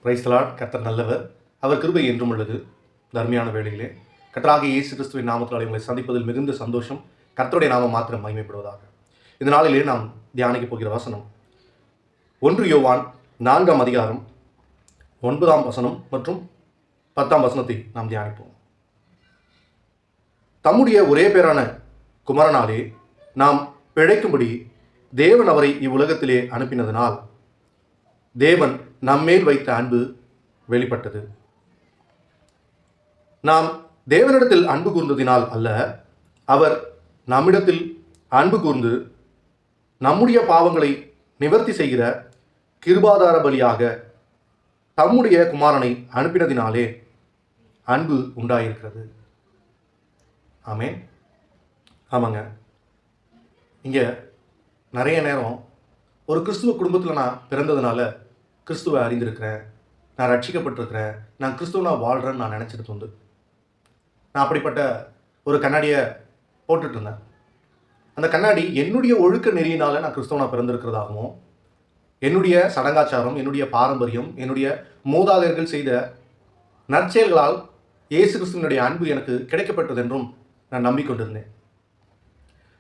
Praise the Lord. கர்த்தர் நல்லவர், அவர் கிருபை என்றும் உள்ளது. தர்மையான வேளையிலே கர்த்தராகிய இயேசு கிறிஸ்துவின் நாமத்தினாலே உங்களை சந்திப்பதில் மிகுந்த சந்தோஷம். கர்த்தருடைய நாமம் மாத்திரம் மகிமைப்படுவதாக. இந்த நாளிலே நாம் தியானிக்க போகிற வசனம் 1 யோவான் 4ஆம் அதிகாரம் 9ஆம் வசனம் மற்றும் 10ஆம் வசனத்தை நாம் தியானிப்போம். தம்முடைய ஒரே பேரான குமாரனாலே நாம் பிழைக்கும்படி தேவன் அவரை இவ்வுலகத்திலே அனுப்பினதினால் தேவன் நம்மேல் வைத்த அன்பு வெளிப்பட்டது. நாம் தேவனிடத்தில் அன்பு கூர்ந்ததினால் அல்ல, அவர் நம்மிடத்தில் அன்பு கூர்ந்து நம்முடைய பாவங்களை நிவர்த்தி செய்கிற கிருபாதார பலியாக தம்முடைய குமாரனை அனுப்பினதினாலே அன்பு உண்டாயிருக்கிறது. ஆமென். ஆமாங்க. இங்கே நிறைய நேரம் ஒரு கிறிஸ்துவ குடும்பத்தில் நான் பிறந்ததுனால கிறிஸ்துவை அறிந்திருக்கிறேன், நான் ரட்சிக்கப்பட்டிருக்கிறேன், நான் கிறிஸ்துவனாக வாழ்கிறேன்னு நான் நினச்சிட்டு உண்டு. நான் அப்படிப்பட்ட ஒரு கண்ணாடியை போட்டுட்டு இருந்தேன். அந்த கண்ணாடி என்னுடைய ஒழுக்க நெறியினால் நான் கிறிஸ்துவனாக பிறந்திருக்கிறதாகவும், என்னுடைய சடங்காச்சாரம், என்னுடைய பாரம்பரியம், என்னுடைய மூதாதையர்கள் செய்த நற்செயல்களால் இயேசு கிறிஸ்துவனுடைய அன்பு எனக்கு கிடைக்கப்பட்டது என்றும் நான் நம்பிக்கொண்டிருந்தேன்.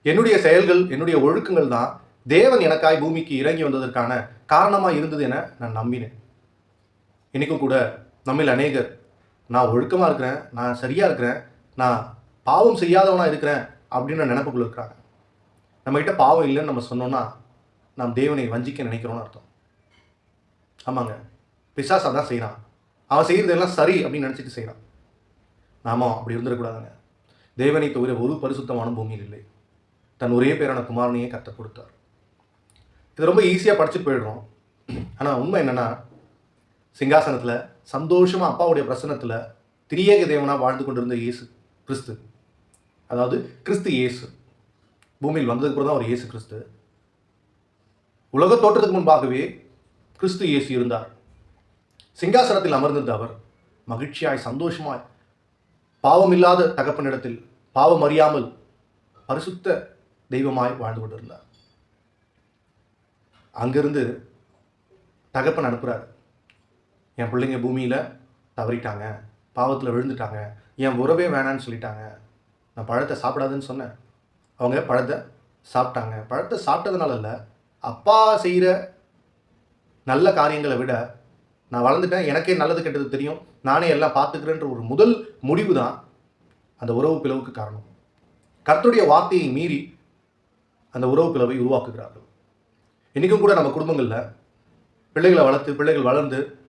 என்னுடைய செயல்கள், என்னுடைய ஒழுக்கங்கள் தான் தேவன் எனக்காய் பூமிக்கு இறங்கி வந்ததற்கான காரணமாக இருந்தது என நான் நம்பினேன். இன்றைக்கும் கூட நம்மில் அநேகர் நான் ஒழுக்கமாக இருக்கிறேன், நான் சரியாக இருக்கிறேன், நான் பாவம் செய்யாதவனாக இருக்கிறேன் அப்படின்னு நினைப்புக்குள்ள இருக்கிறாங்க. நம்மகிட்ட பாவம் இல்லைன்னு நம்ம சொன்னோன்னா நாம் தேவனை வஞ்சிக்க நினைக்கிறோன்னு அர்த்தம். ஆமாங்க, பிசாசு அதான் செய்கிறான். அவன் செய்கிறதெல்லாம் சரி அப்படின்னு நினச்சிட்டு செய்கிறான். நாம அப்படி இருந்துடக்கூடாதுங்க. தேவனை தவிர ஒரு பரிசுத்தமான பூமியில் இல்லை. தன் ஒரே பேரான குமாரனையே கர்த்தர் கொடுத்தார். இது ரொம்ப ஈஸியாக படிச்சுட்டு போயிடுறோம். ஆனால் உண்மை என்னென்னா, சிங்காசனத்தில் சந்தோஷமாக அப்பாவுடைய பிரசன்னத்தில் திரியேக தேவனாக வாழ்ந்து கொண்டிருந்த இயேசு கிறிஸ்து, அதாவது கிறிஸ்து இயேசு பூமியில் வந்ததுக்கு அப்புறம் தான் அவர் இயேசு கிறிஸ்து. உலக தோற்றத்துக்கு முன்பாகவே கிறிஸ்து இயேசு இருந்தார். சிங்காசனத்தில் அமர்ந்திருந்த அவர் மகிழ்ச்சியாய் சந்தோஷமாய் பாவமில்லாத தகப்பனிடத்தில் பாவம் அறியாமல் பரிசுத்த தெய்வமாய் வாழ்ந்து கொண்டிருந்தார். அங்கிருந்து தகப்பன் அனுப்புகிறார். என் பிள்ளைங்க பூமியில் தவறிட்டாங்க, பாவத்தில் விழுந்துட்டாங்க, என் உறவே வேணான்னு சொல்லிட்டாங்க, நான் பழத்தை சாப்பிடாதுன்னு சொன்னேன், அவங்க பழத்தை சாப்பிட்டாங்க. பழத்தை சாப்பிட்டதுனால இல்லை, அப்பா செய்கிற நல்ல காரியங்களை விட நான் வளர்ந்துட்டேன், எனக்கே நல்லது கெட்டது தெரியும், நானே எல்லாம் பார்த்துக்கிறேன்ற ஒரு முதல் முடிவு தான் அந்த உறவு பிளவுக்கு காரணம். கர்த்தருடைய வார்த்தையை மீறி அந்த உறவு பிளவை உருவாக்குகிறார்கள். இன்றைக்கும் கூட நம்ம குடும்பங்களில் பிள்ளைகளை வளர்த்து பிள்ளைகள் வளர்ந்து